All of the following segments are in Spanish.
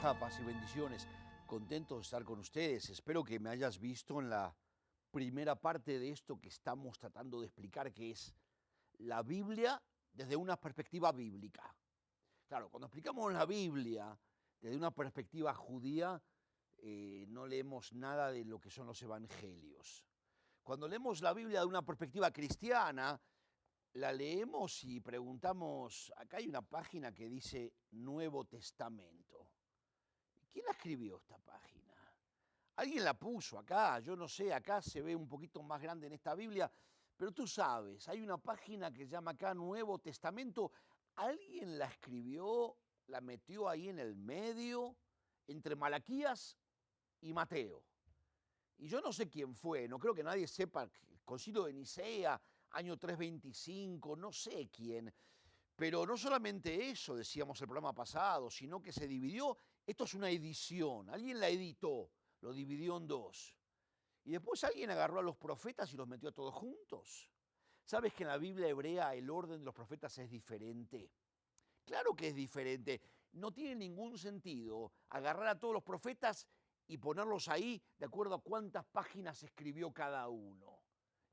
Hola, paz y bendiciones. Contento de estar con ustedes. Espero que me hayas visto en la primera parte de esto que estamos tratando de explicar, que es la Biblia desde una perspectiva bíblica. Claro, cuando explicamos la Biblia desde una perspectiva judía, no leemos nada de lo que son los evangelios. Cuando leemos la Biblia de una perspectiva cristiana, la leemos y preguntamos, acá hay una página que dice Nuevo Testamento. ¿Quién la escribió esta página? Alguien la puso acá, yo no sé, acá se ve un poquito más grande en esta Biblia, pero tú sabes, hay una página que se llama acá Nuevo Testamento. Alguien la escribió, la metió ahí en el medio, entre Malaquías y Mateo. Y yo no sé quién fue, no creo que nadie sepa, Concilio de Nicea, año 325, no sé quién. Pero no solamente eso, decíamos el programa pasado, sino que se dividió. Esto es una edición, alguien la editó, lo dividió en dos. Y después alguien agarró a los profetas y los metió a todos juntos. ¿Sabes que en la Biblia hebrea el orden de los profetas es diferente? Claro que es diferente. No tiene ningún sentido agarrar a todos los profetas y ponerlos ahí de acuerdo a cuántas páginas escribió cada uno.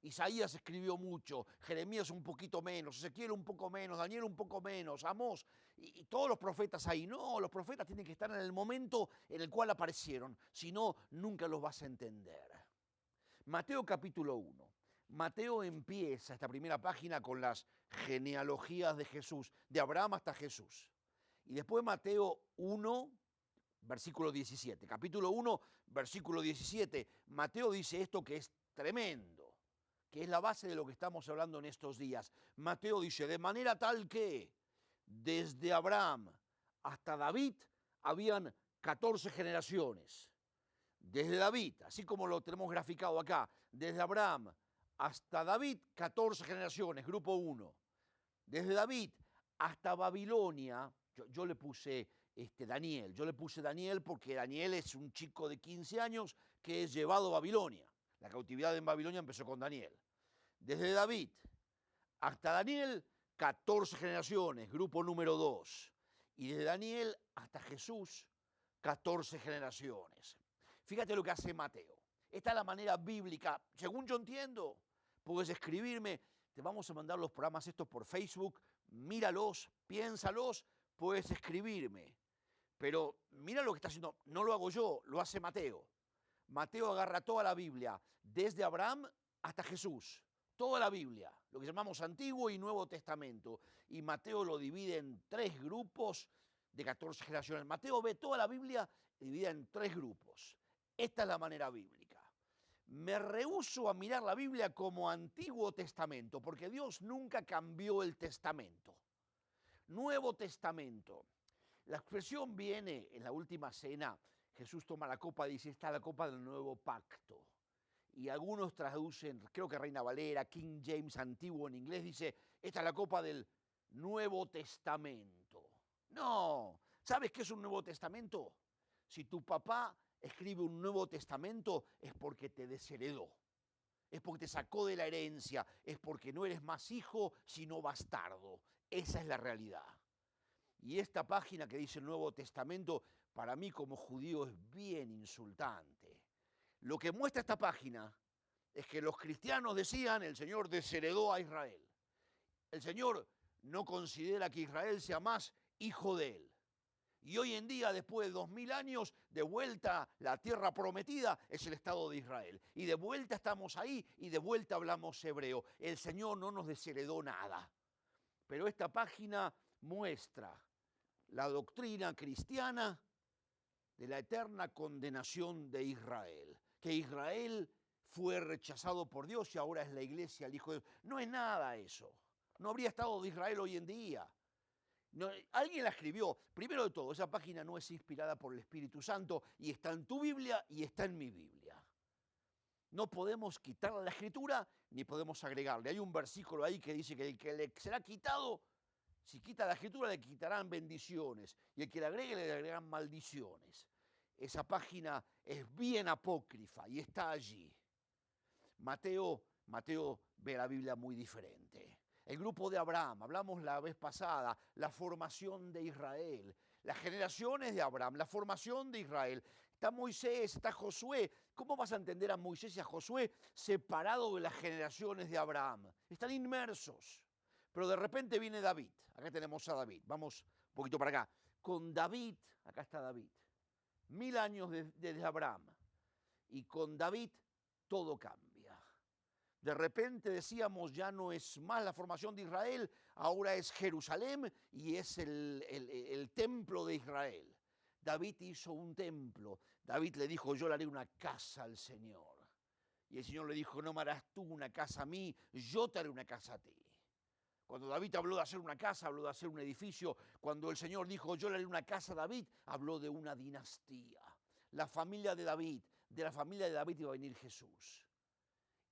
Isaías escribió mucho, Jeremías un poquito menos, Ezequiel un poco menos, Daniel un poco menos, Amós y todos los profetas ahí. No, los profetas tienen que estar en el momento en el cual aparecieron, si no, nunca los vas a entender. Mateo capítulo 1. Mateo empieza esta primera página con las genealogías de Jesús, de Abraham hasta Jesús. Y después Mateo 1, versículo 17. Capítulo 1, versículo 17. Mateo dice esto que es tremendo, que es la base de lo que estamos hablando en estos días. Mateo dice, de manera tal que desde Abraham hasta David habían 14 generaciones. Desde David, así como lo tenemos graficado acá, desde Abraham hasta David, 14 generaciones, grupo 1. Desde David hasta Babilonia, yo le puse Daniel, yo le puse Daniel porque Daniel es un chico de 15 años que es llevado a Babilonia. La cautividad en Babilonia empezó con Daniel. Desde David hasta Daniel, 14 generaciones, grupo número 2. Y desde Daniel hasta Jesús, 14 generaciones. Fíjate lo que hace Mateo. Esta es la manera bíblica, según yo entiendo. Puedes escribirme, te vamos a mandar los programas estos por Facebook, míralos, piénsalos, puedes escribirme. Pero mira lo que está haciendo, no lo hago yo, lo hace Mateo. Mateo agarra toda la Biblia, desde Abraham hasta Jesús. Toda la Biblia, lo que llamamos Antiguo y Nuevo Testamento. Y Mateo lo divide en tres grupos de 14 generaciones. Mateo ve toda la Biblia dividida en tres grupos. Esta es la manera bíblica. Me rehúso a mirar la Biblia como Antiguo Testamento, porque Dios nunca cambió el Testamento. Nuevo Testamento. La expresión viene en la última cena. Jesús toma la copa y dice, esta es la copa del nuevo pacto. Y algunos traducen, creo que Reina Valera, King James antiguo en inglés, dice, esta es la copa del Nuevo Testamento. No, ¿sabes qué es un Nuevo Testamento? Si tu papá escribe un Nuevo Testamento es porque te desheredó, es porque te sacó de la herencia, es porque no eres más hijo, sino bastardo. Esa es la realidad. Y esta página que dice el Nuevo Testamento, para mí como judío es bien insultante. Lo que muestra esta página es que los cristianos decían, el Señor desheredó a Israel. El Señor no considera que Israel sea más hijo de Él. Y hoy en día, después de 2000 años, de vuelta la tierra prometida es el Estado de Israel. Y de vuelta estamos ahí y de vuelta hablamos hebreo. El Señor no nos desheredó nada. Pero esta página muestra la doctrina cristiana de la eterna condenación de Israel. Que Israel fue rechazado por Dios y ahora es la iglesia, el Hijo de Dios. No es nada eso. No habría Estado de Israel hoy en día. No, alguien la escribió. Primero de todo, esa página no es inspirada por el Espíritu Santo y está en tu Biblia y está en mi Biblia. No podemos quitarle la escritura ni podemos agregarle. Hay un versículo ahí que dice que el que le será quitado, si quita la escritura le quitarán bendiciones y el que le agregarán maldiciones. Esa página es bien apócrifa y está allí. Mateo ve la Biblia muy diferente. El grupo de Abraham, hablamos la vez pasada, la formación de Israel. las generaciones de Abraham, la formación de Israel. Está Moisés, está Josué. ¿Cómo vas a entender a Moisés y a Josué separados de las generaciones de Abraham? Están inmersos. Pero de repente viene David. Acá tenemos a David. Vamos un poquito para acá. Con David, acá está David. 1000 años desde Abraham. Y con David todo cambia. De repente decíamos, ya no es más la formación de Israel, ahora es Jerusalén y es el templo de Israel. David hizo un templo. David le dijo, yo le haré una casa al Señor. Y el Señor le dijo, no me harás tú una casa a mí, yo te haré una casa a ti. Cuando David habló de hacer una casa, habló de hacer un edificio. Cuando el Señor dijo, yo le haré una casa a David, habló de una dinastía. La familia de David, de la familia de David iba a venir Jesús.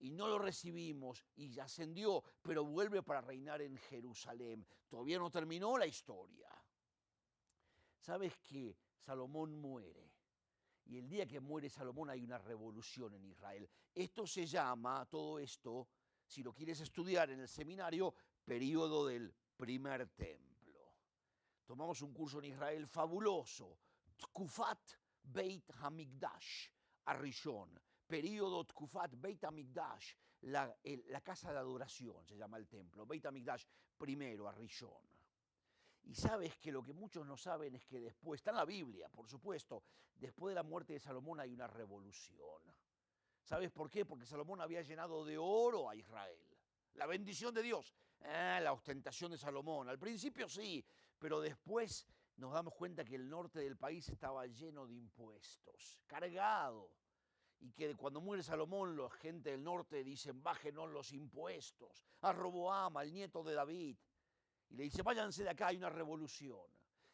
Y no lo recibimos y ascendió, pero vuelve para reinar en Jerusalén. Todavía no terminó la historia. ¿Sabes que Salomón muere? Y el día que muere Salomón hay una revolución en Israel. Esto se llama, todo esto, si lo quieres estudiar en el seminario, periodo del primer templo. Tomamos un curso en Israel fabuloso, Tkufat Beit Hamikdash, Arishon, periodo Tkufat Beit Hamikdash, la casa de adoración, se llama el templo, Beit Hamikdash, primero, Arishon. Y sabes que lo que muchos no saben es que después, está en la Biblia, por supuesto, después de la muerte de Salomón hay una revolución. ¿Sabes por qué? Porque Salomón había llenado de oro a Israel. La bendición de Dios, la ostentación de Salomón. Al principio sí, pero después nos damos cuenta que el norte del país estaba lleno de impuestos, cargado. Y que cuando muere Salomón, la gente del norte dicen, bájenos los impuestos. A Roboam, al nieto de David. Y le dice, váyanse de acá, hay una revolución.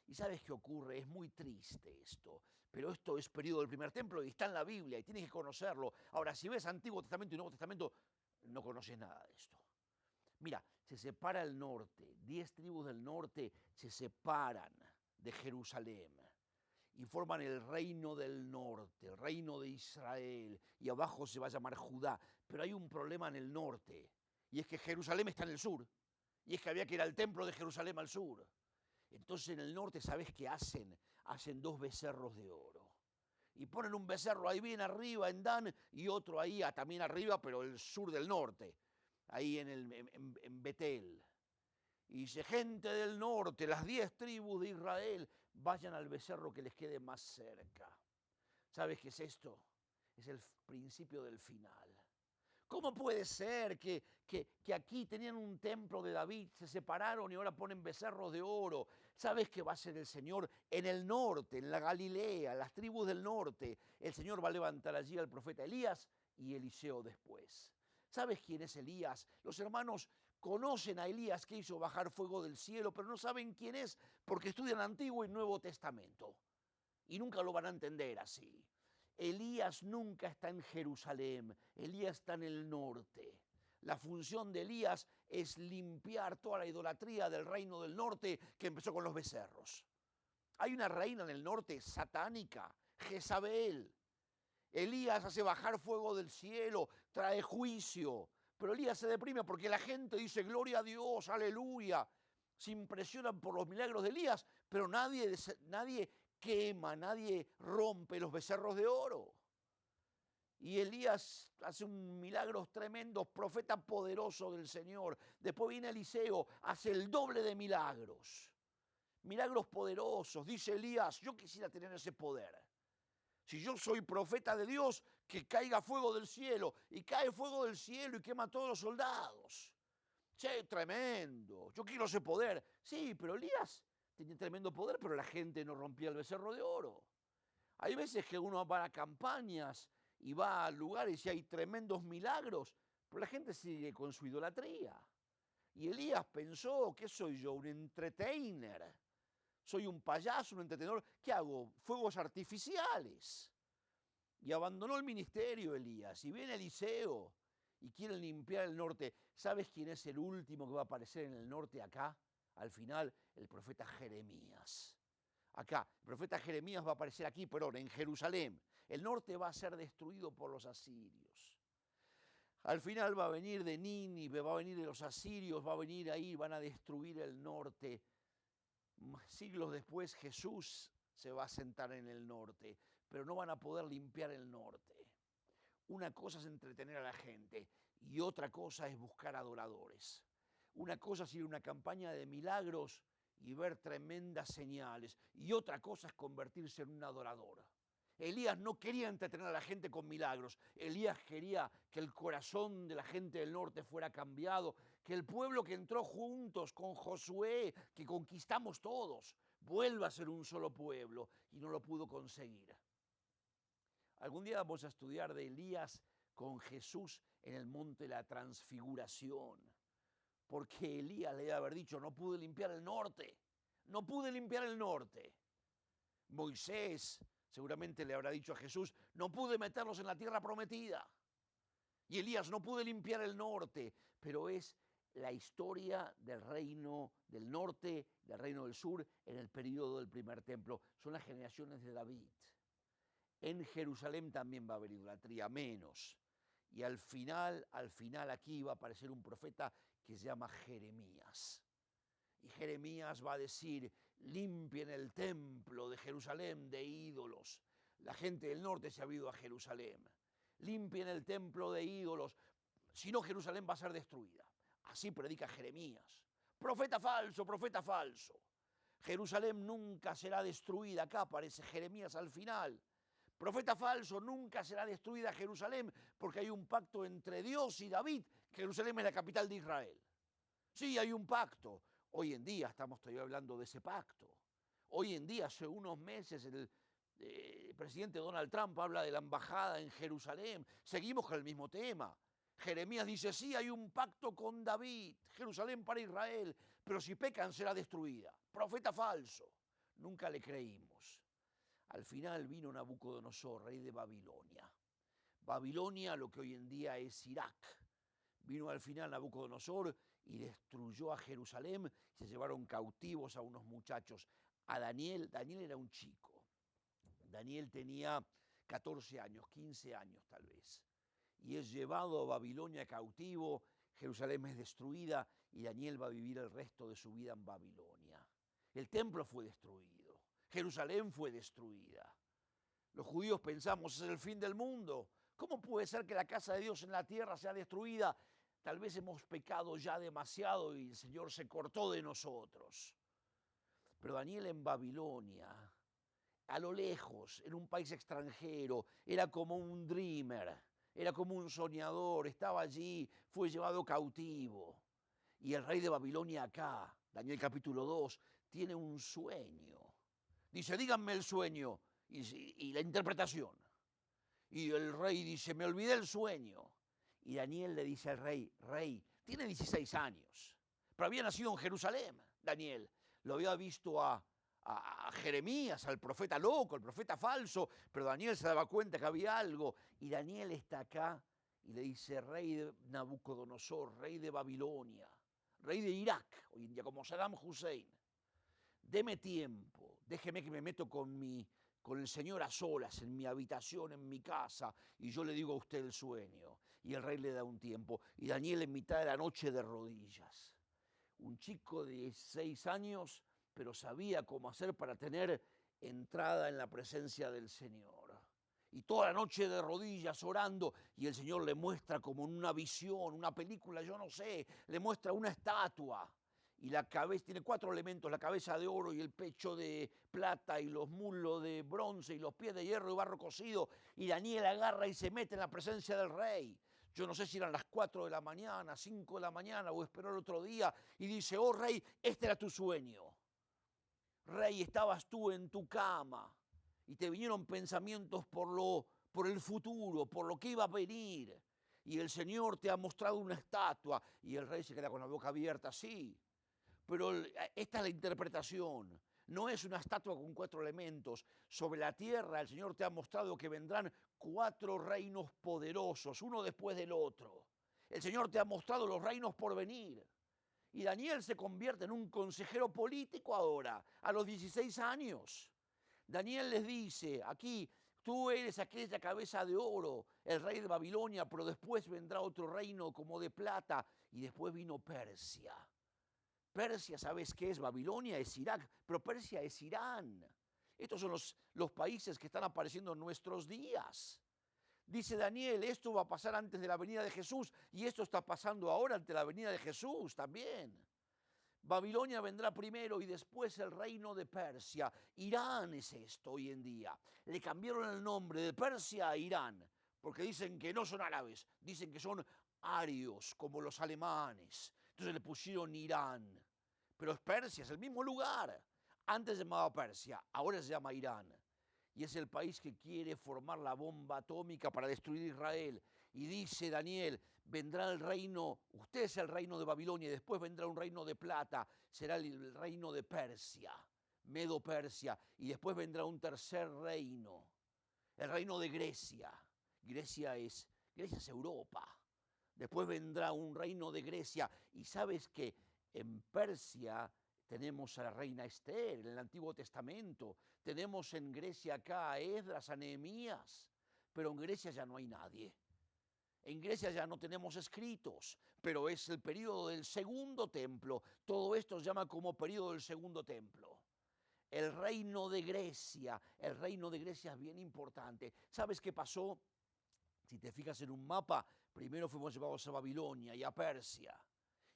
¿Y sabes qué ocurre? Es muy triste esto, pero esto es periodo del primer templo y está en la Biblia y tienes que conocerlo. Ahora, si ves Antiguo Testamento y Nuevo Testamento, no conoces nada de esto. Mira, se separa el norte, 10 tribus del norte se separan de Jerusalén y forman el reino del norte, el reino de Israel, y abajo se va a llamar Judá. Pero hay un problema en el norte, y es que Jerusalén está en el sur, y es que había que ir al templo de Jerusalén al sur. Entonces en el norte, ¿sabes qué hacen? Hacen 2 becerros de oro. Y ponen un becerro ahí bien arriba en Dan y otro ahí también arriba, pero el sur del norte, ahí en Betel. Y dice, gente del norte, las 10 tribus de Israel, vayan al becerro que les quede más cerca. ¿Sabes qué es esto? Es el principio del final. ¿Cómo puede ser que aquí tenían un templo de David, se separaron y ahora ponen becerros de oro? ¿Sabes qué va a hacer el Señor? En el norte, en la Galilea, las tribus del norte, el Señor va a levantar allí al profeta Elías y Eliseo después. ¿Sabes quién es Elías? Los hermanos conocen a Elías que hizo bajar fuego del cielo, pero no saben quién es porque estudian Antiguo y Nuevo Testamento. Y nunca lo van a entender así. Elías nunca está en Jerusalén, Elías está en el norte. La función de Elías es limpiar toda la idolatría del reino del norte que empezó con los becerros. Hay una reina en el norte satánica, Jezabel. Elías hace bajar fuego del cielo, trae juicio. Pero Elías se deprime porque la gente dice, gloria a Dios, aleluya. Se impresionan por los milagros de Elías, pero nadie quema, nadie rompe los becerros de oro. Y Elías hace un milagros tremendos, profeta poderoso del Señor. Después viene Eliseo, hace el doble de milagros. Milagros poderosos. Dice Elías, yo quisiera tener ese poder. Si yo soy profeta de Dios, que caiga fuego del cielo. Y cae fuego del cielo y quema a todos los soldados. Che, tremendo. Yo quiero ese poder. Sí, pero Elías tenía tremendo poder, pero la gente no rompía el becerro de oro. Hay veces que uno va a campañas y va a lugares y hay tremendos milagros, pero la gente sigue con su idolatría. Y Elías pensó, ¿qué soy yo? Un entertainer. Soy un payaso, un entretenedor. ¿Qué hago? Fuegos artificiales. Y abandonó el ministerio Elías. Y viene Eliseo y quieren limpiar el norte. ¿Sabes quién es el último que va a aparecer en el norte acá? Al final, el profeta Jeremías. Acá, el profeta Jeremías va a aparecer aquí, perdón, en Jerusalén. El norte va a ser destruido por los asirios. Al final va a venir de Nínive, va a venir de los asirios, va a venir ahí, van a destruir el norte. Siglos después Jesús se va a sentar en el norte, pero no van a poder limpiar el norte. Una cosa es entretener a la gente y otra cosa es buscar adoradores. Una cosa es ir a una campaña de milagros y ver tremendas señales y otra cosa es convertirse en un adorador. Elías no quería entretener a la gente con milagros. Elías quería que el corazón de la gente del norte fuera cambiado, que el pueblo que entró juntos con Josué, que conquistamos todos, vuelva a ser un solo pueblo, y no lo pudo conseguir. Algún día vamos a estudiar de Elías con Jesús en el monte de la transfiguración, porque Elías le debe haber dicho, no pude limpiar el norte, no pude limpiar el norte. Moisés seguramente le habrá dicho a Jesús, no pude meterlos en la tierra prometida. Y Elías, no pude limpiar el norte, pero es la historia del reino del norte, del reino del sur, en el periodo del primer templo. Son las generaciones de David. En Jerusalén también va a haber idolatría, menos. Y al final aquí va a aparecer un profeta que se llama Jeremías. Y Jeremías va a decir, limpien el templo de Jerusalén de ídolos. La gente del norte se ha ido a Jerusalén. Limpien el templo de ídolos, si no Jerusalén va a ser destruida. Así predica Jeremías. Profeta falso, profeta falso. Jerusalén nunca será destruida. Acá aparece Jeremías al final. Profeta falso, nunca será destruida Jerusalén porque hay un pacto entre Dios y David. Jerusalén es la capital de Israel. Sí, hay un pacto. Hoy en día estamos todavía hablando de ese pacto. Hoy en día, hace unos meses, el presidente Donald Trump habla de la embajada en Jerusalén. Seguimos con el mismo tema. Jeremías dice, sí, hay un pacto con David, Jerusalén para Israel, pero si pecan será destruida. Profeta falso. Nunca le creímos. Al final vino Nabucodonosor, rey de Babilonia. Babilonia, lo que hoy en día es Irak. Vino al final Nabucodonosor y destruyó a Jerusalén. Se llevaron cautivos a unos muchachos. A Daniel era un chico. Daniel tenía 14 años, 15 años tal vez. Y es llevado a Babilonia cautivo. Jerusalén es destruida y Daniel va a vivir el resto de su vida en Babilonia. El templo fue destruido. Jerusalén fue destruida. Los judíos pensamos, es el fin del mundo. ¿Cómo puede ser que la casa de Dios en la tierra sea destruida? Tal vez hemos pecado ya demasiado y el Señor se cortó de nosotros. Pero Daniel en Babilonia, a lo lejos, en un país extranjero, era como un dreamer, era como un soñador, estaba allí, fue llevado cautivo. Y el rey de Babilonia acá, Daniel capítulo 2, tiene un sueño. Dice, díganme el sueño y la interpretación. Y el rey dice, me olvidé el sueño. Y Daniel le dice al rey, rey, tiene 16 años, pero había nacido en Jerusalén, Daniel. Lo había visto a Jeremías, al profeta loco, al profeta falso, pero Daniel se daba cuenta que había algo. Y Daniel está acá y le dice, rey de Nabucodonosor, rey de Babilonia, rey de Irak, hoy en día como Saddam Hussein, deme tiempo, déjeme que me meto con el Señor a solas, en mi habitación, en mi casa, y yo le digo a usted el sueño. Y el rey le da un tiempo. Y Daniel en mitad de la noche de rodillas. Un chico de 6 años, pero sabía cómo hacer para tener entrada en la presencia del Señor. Y toda la noche de rodillas orando, y el Señor le muestra como en una visión, una película, yo no sé, le muestra una estatua. Y la cabeza tiene 4 elementos, la cabeza de oro y el pecho de plata y los muslos de bronce y los pies de hierro y barro cocido. Y Daniel agarra y se mete en la presencia del rey. Yo no sé si eran las 4 de la mañana, 5 de la mañana o esperó el otro día y dice, oh rey, este era tu sueño. Rey, estabas tú en tu cama y te vinieron pensamientos por el futuro, por lo que iba a venir. Y el Señor te ha mostrado una estatua y el rey se queda con la boca abierta así. Pero esta es la interpretación. No es una estatua con 4 elementos. Sobre la tierra el Señor te ha mostrado que vendrán 4 reinos poderosos, uno después del otro. El Señor te ha mostrado los reinos por venir. Y Daniel se convierte en un consejero político ahora, a los 16 años. Daniel les dice, aquí, tú eres aquella cabeza de oro, el rey de Babilonia, pero después vendrá otro reino como de plata y después vino Persia. Persia, ¿sabes qué es? Babilonia es Irak, pero Persia es Irán. Estos son los países que están apareciendo en nuestros días. Dice Daniel, esto va a pasar antes de la venida de Jesús y esto está pasando ahora ante la venida de Jesús también. Babilonia vendrá primero y después el reino de Persia. Irán es esto hoy en día. Le cambiaron el nombre de Persia a Irán, porque dicen que no son árabes, dicen que son arios, como los alemanes. Entonces le pusieron Irán. Pero es Persia, es el mismo lugar. Antes se llamaba Persia, ahora se llama Irán. Y es el país que quiere formar la bomba atómica para destruir Israel. Y dice Daniel, vendrá el reino, usted es el reino de Babilonia, y después vendrá un reino de plata, será el reino de Persia, Medo-Persia, y después vendrá un tercer reino, el reino de Grecia. Grecia es Europa. Después vendrá un reino de Grecia. Y sabes que en Persia tenemos a la reina Esther en el Antiguo Testamento. Tenemos en Grecia acá a Esdras, a Nehemías. Pero en Grecia ya no hay nadie. En Grecia ya no tenemos escritos, pero es el periodo del segundo templo. Todo esto se llama como periodo del segundo templo. El reino de Grecia es bien importante. ¿Sabes qué pasó? Si te fijas en un mapa, primero fuimos llevados a Babilonia y a Persia.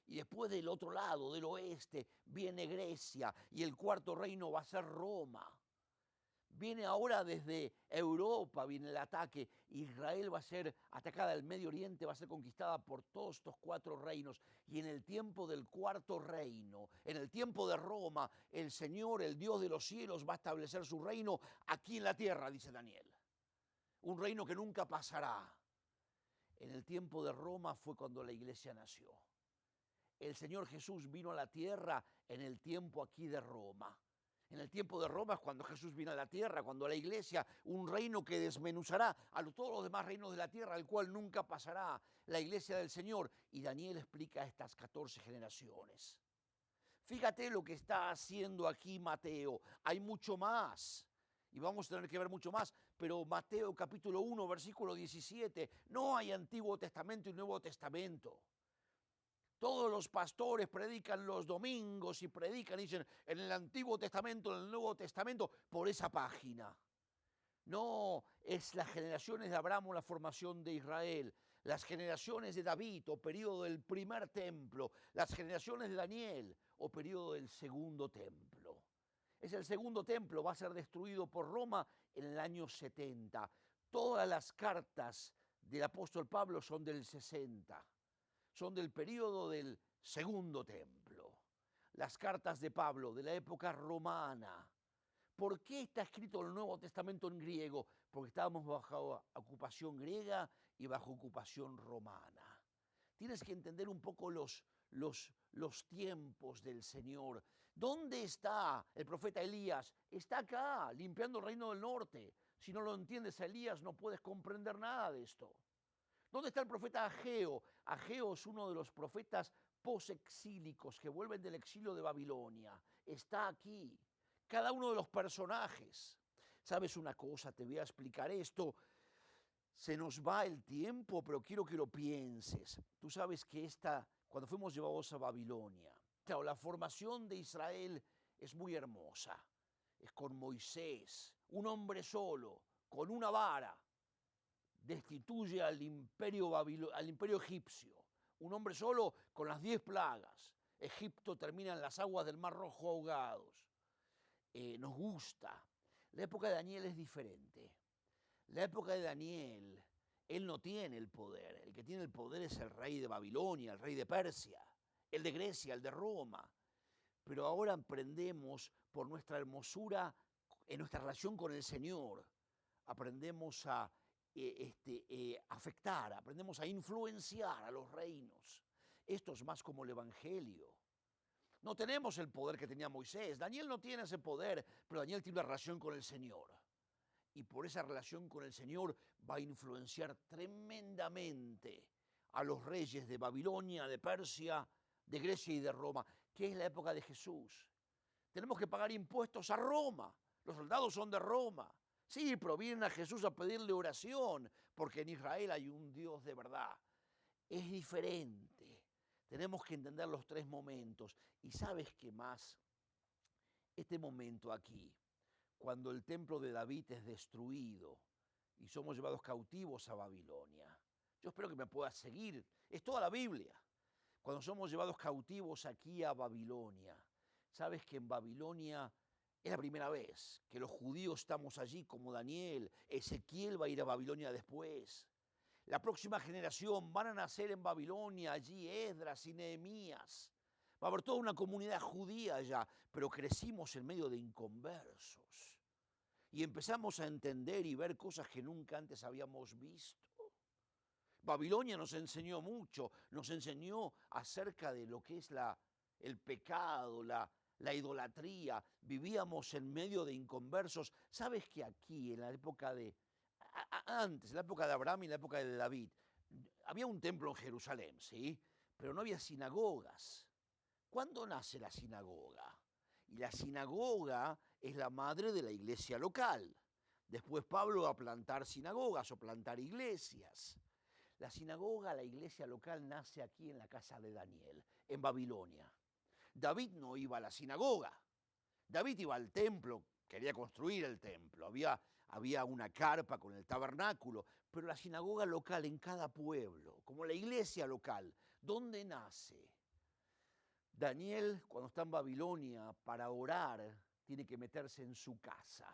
Y después del otro lado, del oeste, viene Grecia y el cuarto reino va a ser Roma. Viene ahora desde Europa, viene el ataque. Israel va a ser atacada, el Medio Oriente va a ser conquistada por todos estos cuatro reinos. Y en el tiempo del cuarto reino, en el tiempo de Roma, el Señor, el Dios de los cielos, va a establecer su reino aquí en la tierra, dice Daniel. Un reino que nunca pasará. En el tiempo de Roma fue cuando la iglesia nació. El Señor Jesús vino a la tierra en el tiempo aquí de Roma. En el tiempo de Roma es cuando Jesús vino a la tierra, cuando la iglesia, un reino que desmenuzará a todos los demás reinos de la tierra, al cual nunca pasará la iglesia del Señor. Y Daniel explica estas 14 generaciones. Fíjate lo que está haciendo aquí Mateo. Hay mucho más. Y vamos a tener que ver mucho más, pero Mateo capítulo 1, versículo 17, no hay Antiguo Testamento y Nuevo Testamento. Todos los pastores predican los domingos y predican, dicen, en el Antiguo Testamento, en el Nuevo Testamento, por esa página. No, es las generaciones de Abraham o la formación de Israel, las generaciones de David o periodo del primer templo, las generaciones de Daniel o periodo del segundo templo. Es el segundo templo, va a ser destruido por Roma en el año 70. Todas las cartas del apóstol Pablo son del 60, son del periodo del segundo templo. Las cartas de Pablo de la época romana. ¿Por qué está escrito el Nuevo Testamento en griego? Porque estábamos bajo ocupación griega y bajo ocupación romana. Tienes que entender un poco los tiempos del Señor. ¿Dónde está el profeta Elías? Está acá, limpiando el reino del norte. Si no lo entiendes a Elías, no puedes comprender nada de esto. ¿Dónde está el profeta Ageo? Ageo es uno de los profetas posexílicos que vuelven del exilio de Babilonia. Está aquí. Cada uno de los personajes. ¿Sabes una cosa? Te voy a explicar esto. Se nos va el tiempo, pero quiero que lo pienses. Tú sabes que cuando fuimos llevados a Babilonia, claro, la formación de Israel es muy hermosa. Es con Moisés, un hombre solo, con una vara, destituye al imperio egipcio. Un hombre solo con las 10 plagas. Egipto termina en las aguas del Mar Rojo ahogados. Nos gusta. La época de Daniel es diferente. La época de Daniel, él no tiene el poder. El que tiene el poder es el rey de Babilonia, el rey de Persia, el de Grecia, el de Roma. Pero ahora aprendemos por nuestra hermosura, en nuestra relación con el Señor, aprendemos a afectar, aprendemos a influenciar a los reinos. Esto es más como el Evangelio. No tenemos el poder que tenía Moisés. Daniel no tiene ese poder, pero Daniel tiene una relación con el Señor. Y por esa relación con el Señor va a influenciar tremendamente a los reyes de Babilonia, de Persia, de Grecia y de Roma, que es la época de Jesús. Tenemos que pagar impuestos a Roma. Los soldados son de Roma. Sí, pero vienen a Jesús a pedirle oración, porque en Israel hay un Dios de verdad. Es diferente. Tenemos que entender los tres momentos. ¿Y sabes qué más? Este momento aquí, cuando el templo de David es destruido y somos llevados cautivos a Babilonia. Yo espero que me puedas seguir. Es toda la Biblia. Cuando somos llevados cautivos aquí a Babilonia, sabes que en Babilonia es la primera vez que los judíos estamos allí como Daniel. Ezequiel va a ir a Babilonia después. La próxima generación van a nacer en Babilonia, allí Esdras y Nehemías. Va a haber toda una comunidad judía allá, pero crecimos en medio de inconversos. Y empezamos a entender y ver cosas que nunca antes habíamos visto. Babilonia nos enseñó mucho, nos enseñó acerca de lo que es el pecado, la idolatría. Vivíamos en medio de inconversos. ¿Sabes que aquí, en la época antes, en la época de Abraham y en la época de David, había un templo en Jerusalén, ¿sí? Pero no había sinagogas. ¿Cuándo nace la sinagoga? Y la sinagoga es la madre de la iglesia local. Después Pablo va a plantar sinagogas o plantar iglesias. La sinagoga, la iglesia local, nace aquí en la casa de Daniel, en Babilonia. David no iba a la sinagoga. David iba al templo, quería construir el templo. Había una carpa con el tabernáculo, pero la sinagoga local en cada pueblo, como la iglesia local, ¿dónde nace? Daniel, cuando está en Babilonia, para orar, tiene que meterse en su casa,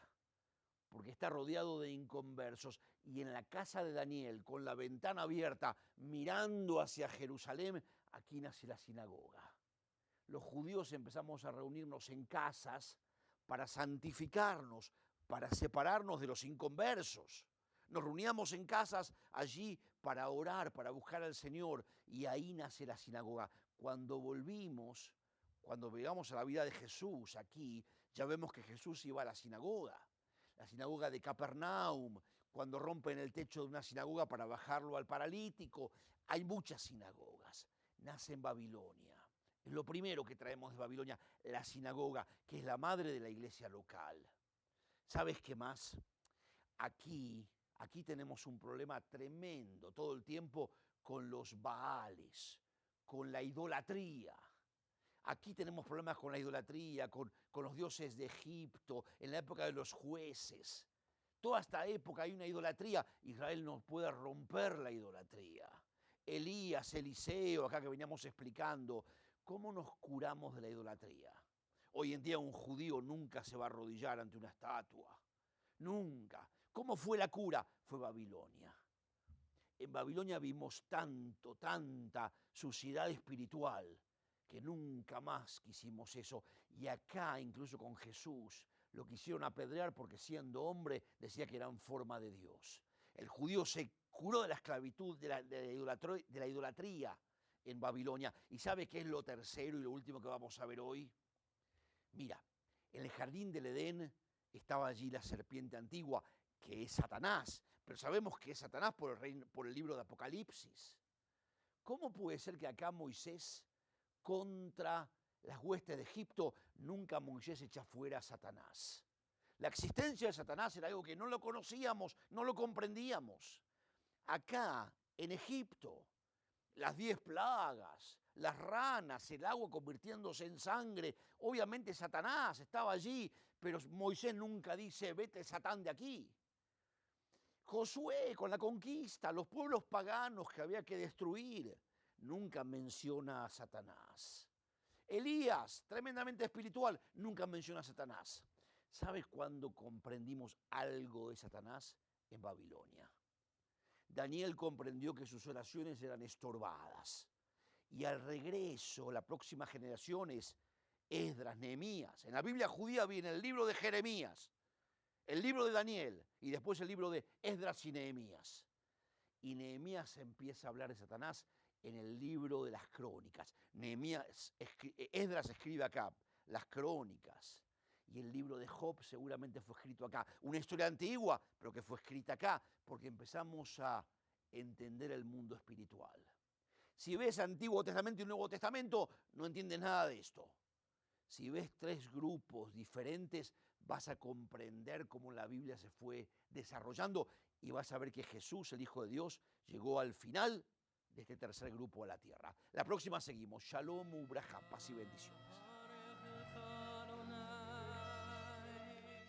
porque está rodeado de inconversos. Y en la casa de Daniel, con la ventana abierta, mirando hacia Jerusalén, aquí nace la sinagoga. Los judíos empezamos a reunirnos en casas para santificarnos, para separarnos de los inconversos. Nos reuníamos en casas allí para orar, para buscar al Señor, y ahí nace la sinagoga. Cuando volvimos, cuando llegamos a la vida de Jesús aquí, ya vemos que Jesús iba a la sinagoga de Capernaum, cuando rompen el techo de una sinagoga para bajarlo al paralítico. Hay muchas sinagogas. Nace en Babilonia. Es lo primero que traemos de Babilonia, la sinagoga, que es la madre de la iglesia local. ¿Sabes qué más? Aquí tenemos un problema tremendo todo el tiempo con los baales, con la idolatría. Aquí tenemos problemas con la idolatría, con los dioses de Egipto, en la época de los jueces. Toda esta época hay una idolatría. Israel no puede romper la idolatría. Elías, Eliseo, acá que veníamos explicando, ¿cómo nos curamos de la idolatría? Hoy en día un judío nunca se va a arrodillar ante una estatua. Nunca. ¿Cómo fue la cura? Fue Babilonia. En Babilonia vimos tanta suciedad espiritual que nunca más quisimos eso. Y acá, incluso con Jesús, lo quisieron apedrear porque siendo hombre decía que era en forma de Dios. El judío se curó de la esclavitud, de la idolatría en Babilonia. ¿Y sabe qué es lo tercero y lo último que vamos a ver hoy? Mira, en el jardín del Edén estaba allí la serpiente antigua, que es Satanás, pero sabemos que es Satanás por el libro de Apocalipsis. ¿Cómo puede ser que acá Moisés, contra las huestes de Egipto, nunca Moisés echa fuera a Satanás? La existencia de Satanás era algo que no lo conocíamos, no lo comprendíamos. Acá, en Egipto, las 10 plagas, las ranas, el agua convirtiéndose en sangre. Obviamente Satanás estaba allí, pero Moisés nunca dice, vete Satán de aquí. Josué con la conquista, los pueblos paganos que había que destruir, nunca menciona a Satanás. Elías, tremendamente espiritual, nunca menciona a Satanás. ¿Sabes cuándo comprendimos algo de Satanás? En Babilonia. Daniel comprendió que sus oraciones eran estorbadas. Y al regreso, la próxima generación es Esdras, Nehemías. En la Biblia judía viene el libro de Jeremías, el libro de Daniel y después el libro de Esdras y Nehemías. Y Nehemías empieza a hablar de Satanás en el libro de las crónicas. Esdras escribe acá las crónicas. Y el libro de Job seguramente fue escrito acá. Una historia antigua, pero que fue escrita acá, porque empezamos a entender el mundo espiritual. Si ves Antiguo Testamento y Nuevo Testamento, no entiendes nada de esto. Si ves 3 grupos diferentes, vas a comprender cómo la Biblia se fue desarrollando y vas a ver que Jesús, el Hijo de Dios, llegó al final de este tercer grupo a la tierra. La próxima seguimos. Shalom, Ubraja, paz y bendiciones.